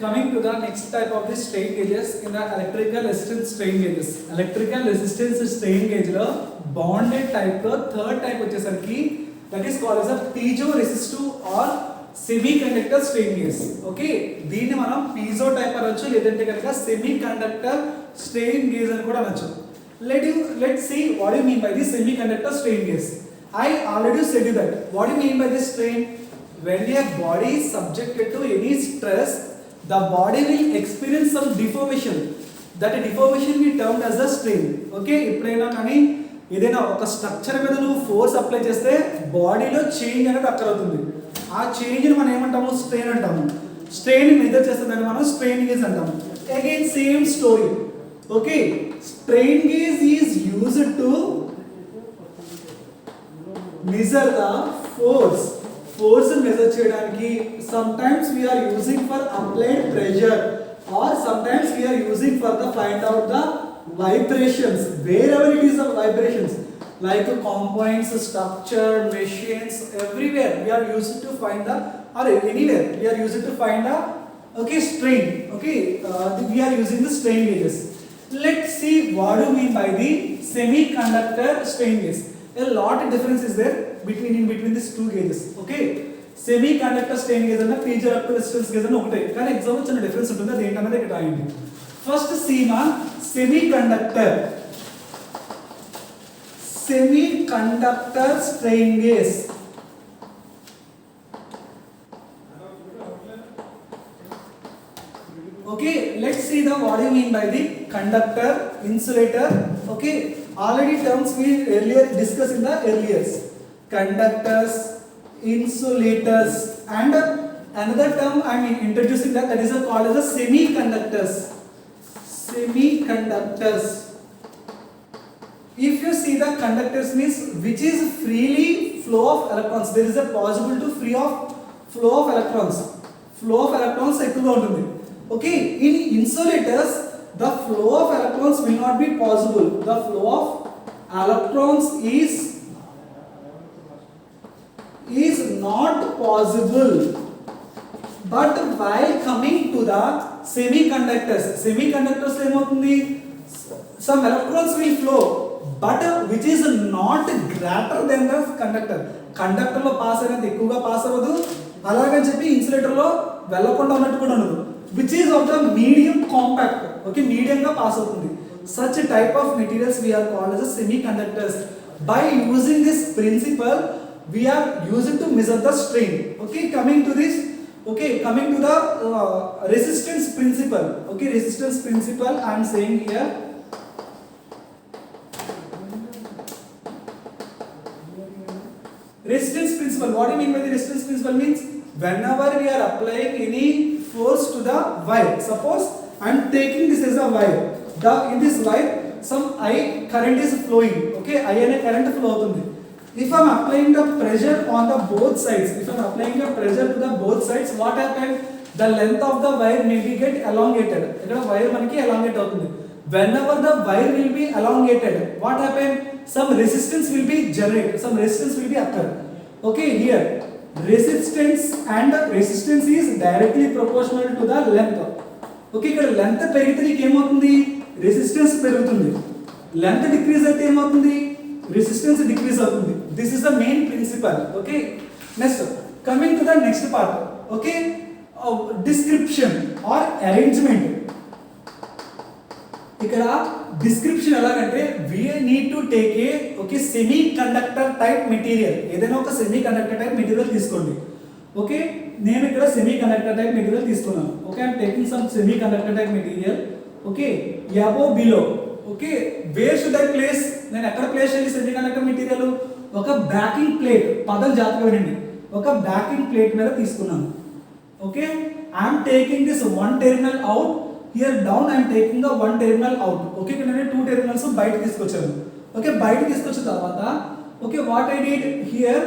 Coming to the next type of the strain gauges in the electrical resistance strain gauges. Electrical resistance strain gauge lo bonded type lo third type వచ్చేసరికి that is called as a piezo resistive or semiconductor strain gauge. Okay, దీన్ని మనం piezo type అనొచ్చు లేదంటే కనుక semiconductor strain gauge అని కూడా అనొచ్చు. Let's see what do you mean by the semiconductor strain gauge. I already said you that. What do you mean by this strain? When a body is subjected to any stress, the body will experience some deformation. That deformation we termed as the strain. Okay, ఇప్పుడైనా కానీ ఏదైనా ఒక structure మీద నువ్వు force apply చేస్తే బాడీలో change అనేది అక్కర్ అవుతుంది. ఆ చేంజ్ ని మనం ఏమంటాము? స్ట్రెయిన్ అంటాము. స్ట్రెయిన్ ని మెజర్ చేస్తుందని మనం స్ట్రెయిన్ గేజ్ అంటాము. Again same story. Okay, strain gauge is used to measure the force measure చేయడానికి sometimes we are using for applied pressure or sometimes we are using for the find out the vibrations wherever it is the vibrations like components, structure, machines, everywhere we are used to find the or anywhere we are used to find the strain. We are using the strain gauges. Let's see what do you mean by the semiconductor strain gauge. A lot of difference is there between these two gauges. Okay, semiconductor strain gauge and piezoelectric resistance gauge and ఒకటే కానీ exam లో చిన్న difference ఉంటుంది. అది ఏంటనేది ఇక్కడ రాయండి. First Seema semiconductor strain gauge. Okay, let's see the what do you mean by the conductor, insulator. Okay, already terms we earlier discussed in the earlier conductors, insulators, and another term I am introducing that is called as a semiconductors. If you see the conductors means which is freely flow of electrons. There is a possible to flow of electrons ఎక్కువగా ఉంటుంది. Okay, in insulators the flow of electrons will not be possible. The flow of electrons is not possible. But while coming to the semiconductors ఏమవుతుంది? Some electrons will flow but which is not greater than the conductor లో pass అనేది ఎక్కువగా pass అవ్వదు, అలాగని చెప్పి insulator లో వెళ్ళకుండా ఉన్నట్టు కూడా ఉండదు. Which is of the medium compact. Okay, medium ga pass avutundi. Such a type of materials we are called as a semiconductors. By using this principle we are using to measure the strain. Okay, coming to the resistance principle. Okay, resistance principle I am saying here. Resistance principle, what do you mean by the resistance principle? Means whenever we are applying any force to the wire, suppose I am taking this as a wire, in this wire some I current is flowing. Okay, I ane current flow avutundi. If I am applying the pressure on the both sides, what happens? The length of the wire may be get elongated. Ikkada wire manaki elongate avutundi. Whenever the wire will be elongated, what happens? Some resistance will be generated, some resistance will be occur. Okay, here resistance is directly proportional to the length. Okay, ఇక్కడ length పెరిగితే నీకు ఏమవుతుంది? Resistance పెరుగుతుంది. length decrease అయితే ఏమవుతుంది? Resistance decrease అవుతుంది. This is the main principle. Okay, next coming to the next part. Okay, description or arrangement. ఇక్కడ description ఎలాగంటే we need to take a semiconductor type material. ఏదైనా ఒక semiconductor type material తీసుకోండి. Okay, నేను ఇక్కడ semiconductor type material తీసుకున్నాను. Okay, I am taking some semiconductor type material. Okay, above below. Okay, where should I place? నేను ఎక్కడ place చేయాలి semiconductor material? ఒక బ్యాకింగ్ ప్లేట్, పదం జాగ్రత్తగా వినండి. ఒక బ్యాకింగ్ ప్లేట్ మీద తీసుకున్నాను. Okay, I am taking this one terminal out. Here down I am taking the one terminal out. Okay, ఇక్కడ నేను two terminals బయట తీసుకొచ్చాను. ఓకే, బయట తీసుకొచ్చిన తర్వాత okay, what I did here,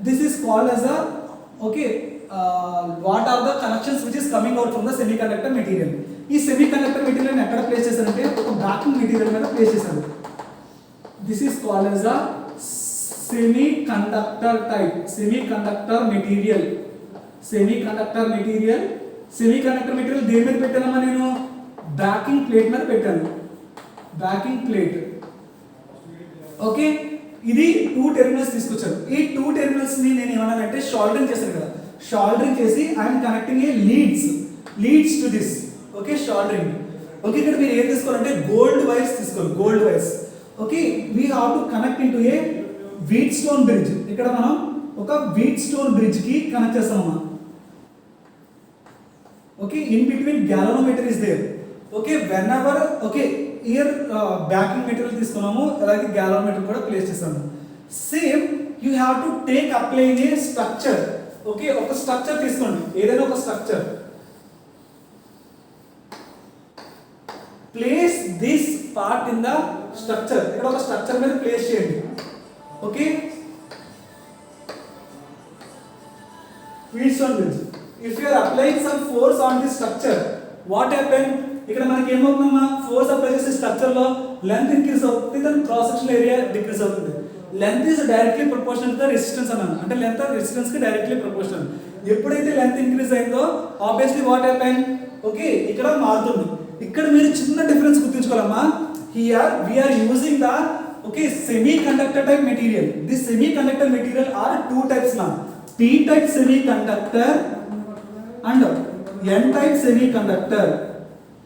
this is called as a what are the connections which is coming out from the semiconductor material. ఈ semiconductor material ని ఎక్కడ ప్లేస్ చేశానంటే ఒక బ్యాకింగ్ మెటీరియల్ మీద ప్లేస్ చేశాను. This is called as a semiconductor type, semiconductor material semi conductor material దేని మీద పెట్టానమ్మా నేను బ్యాకింగ్ ప్లేట్ మీద పెట్టాను బ్యాకింగ్ ప్లేట్ ఓకే ఇది 2 టెర్మినల్స్ తీసుకొచ్చాను ఈ 2 టెర్మినల్స్ ని నేను ఏమన్నానంటే షోల్డరింగ్ చేశాను కదా షోల్డరింగ్ చేసి I'm connecting a leads to this okay soldering okay ఇక్కడ మీరు ఏం తీసుకోవాలంటే గోల్డ్ వైర్స్ తీసుకోవాలి gold wires okay we have to connect into a Wheatstone bridge ఇక్కడ మనం ఒక వీట్ స్టోన్ బ్రిడ్జ్ కి కనెక్ట్ చేస్తామమ్మా okay in between galvanometer is there okay whenever okay here backing material తీసుకున్నాము అలాగే గ్యాలనోమీటర్ కూడా ప్లేస్ చేస్తాము same you have to take apply a structure okay ఒక స్ట్రక్చర్ తీసుకోండి ఏదైనా ఒక structure place this part in the structure ఇక్కడ ఒక స్ట్రక్చర్ మీద ప్లేస్ చేయండి okay Wheatstone bridge if you are applying some force on this structure what happen ఇక్కడ మనకి ఏమవుతుందమ్మా ఫోర్స్ అప్లై చేసే స్ట్రక్చర్ లో లెంత్ ఇంక్రీజ్ అవుతుంది దాని క్రాస్ సెక్షనల్ ఏరియా డిక్రీజ్ అవుతుంది length is directly proportional to the resistance అన్నాను అంటే లెంత్ రెసిస్టెన్స్ కి డైరెక్ట్లీ ప్రపోర్షనల్ ఎప్పుడైతే లెంత్ ఇంక్రీజ్ అయిందో ఆబ్వియస్లీ వాట్ హ్యాపెన్ ఓకే ఇక్కడ మారుతుంది ఇక్కడ మీరు చిన్న డిఫరెన్స్ గుర్తుంచుకోవాలమ్మా here we are using the okay semiconductor type material this semiconductor material are 2 types నా p type semiconductor and n type semiconductor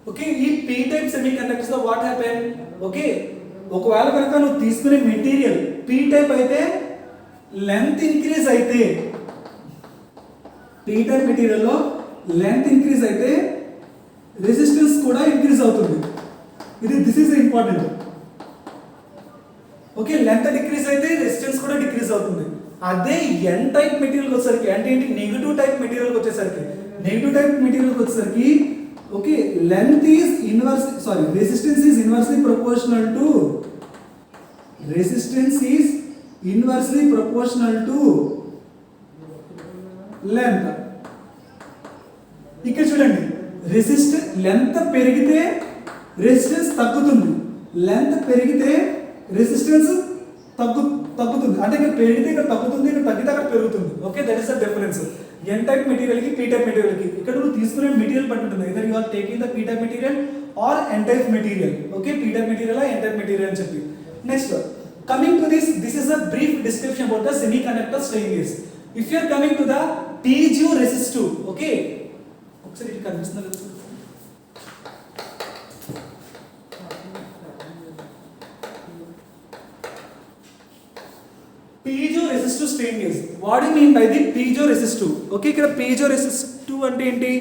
okay ఈ p type semiconductors లో what happen okay ఒకవేళ కనుక నువ్వు తీసుకునే material p type అయితే length increase అయితే p type material లో లెంత్ ఇంక్రీజ్ అయితే రెసిస్టెన్స్ కూడా ఇంక్రీజ్ అవుతుంది this is important okay length decrease అయితే రెసిస్టెన్స్ కూడా డిక్రీజ్ అవుతుంది అదే n టైప్ మెటీరియల్ వచ్చేసరికి అంటే ఏంటి నెగటివ్ టైప్ మెటీరియల్ వచ్చేసరికి okay length is resistance is inversely proportional to length ఇక్కడ చూడండి లెంత్ పెరిగితే రెసిస్టెన్స్ తగ్గుతుంది లెంత్ పెరిగితే రెసిస్టెన్స్ తగ్గుతుంది అంటే ఇక్కడ పెరిగితే ఇక్కడ తగ్గుతుంది ఇక్కడ తగ్గితే అక్కడ పెరుగుతుంది okay that is the difference n type material కి p టైప్ మెటీరియల్ కి ఇక్కడ నువ్వు తీసుకునే మెటీరియల్ బట్టి ఉంటుంది either you are taking the p type material or n type material okay p type material n type material అని చెప్పి next coming to this is a brief description about the semiconductor strain gauge if you are coming to the piezoresistive okay ఒకసారి ఇది కనిపిస్తుందా piezoresistive strain gauge what do you mean by the piezoresistive okay ఇక్కడ piezoresistive అంటే ఏంటి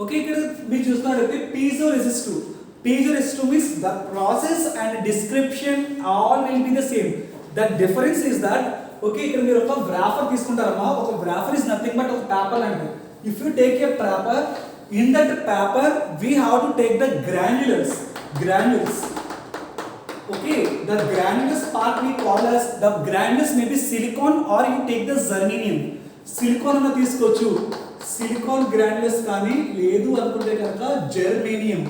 okay ఇక్కడ మీరు చూస్తున్నట్లయితే piezoresistive means the process and description all will be the same the difference is that okay ఇక్కడ మీరు ఒక wrapper తీసుకుంటారమ్మా ఒక wrapper is nothing but ఒక పేపర్ అంటే if you take a paper in that paper we have to take the granules okay the granules part we call as the granules may be silicon or you take the germanium silicon అన్న తీసుకోవచ్చు silicon granules కానీ లేదు అనుకుంటే కనుక germanium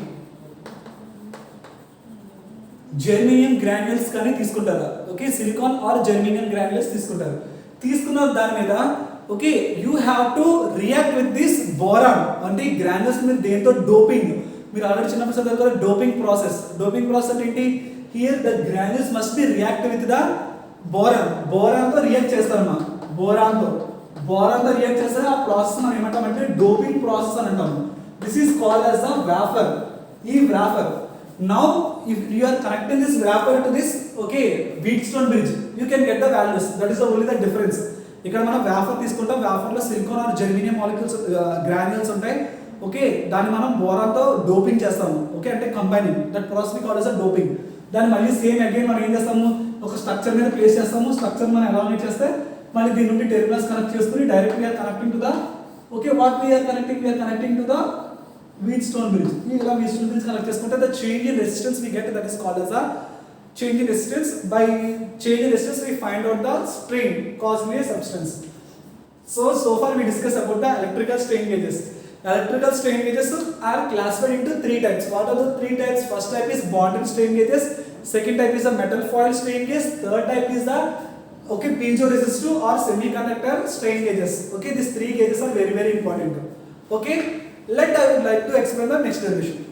granules కానీ తీసుకుంటారు okay silicon or germanium granules తీసుకున్న దాని మీద okay you have to react with this boron అంటే ఈ గ్రాన్యుల్స్ మీద దేంతో డోపింగ్ మీరు ఆల్రెడీ చిన్నప్పుడు చదువుతారు డోపింగ్ ప్రాసెస్ అంటే ఏంటి here the granules must be react with the boron తో రియాక్ట్ చేస్తారమ్మా బోరాన్ తో రియాక్ట్ చేస్తే ఆ ప్రాసెస్ మనం ఏమంటామంటే డోపింగ్ ప్రాసెస్ అని అంటాము this is called as the wafer ఈ wafer now if you are connecting this wrapper to this okay Wheatstone bridge you can get the values that is the only the difference ఇక్కడ మనం wafer తీసుకుంటాం wafer లో silicon or germanium molecules granules ఉంటాయి okay దాన్ని మనం boron తో doping చేస్తాము okay అంటే combining that process we call as a doping దాన్ని మళ్ళీ సేమ్ అగైన్ మనం ఏం చేస్తాము ఒక స్ట్రక్చర్ మీద ప్లేస్ చేస్తాము స్ట్రక్చర్ మనం ఎలామినేట్ చేస్తే మళ్ళీ దీని నుండి టెర్మినల్స్ కనెక్ట్ చేసుకుని direct we are connecting to the okay what we are connecting to the Wheatstone bridge. ఇలా Wheatstone bridge కనెక్ట్ చేసుకుంటే the change in resistance we get that is called as a change in resistance. By change in resistance we find out the strain caused in a substance. So far we discussed about the electrical strain gauges. Electrical strain gauges are classified into 3 types. What are the 3 types? First type is bonded strain gauges. Second type is a metal foil strain gauge. Third type is the Okay, piezoresistive or semiconductor strain gauges. Okay, these three gauges are very important. Okay, I would like to explain the next derivation.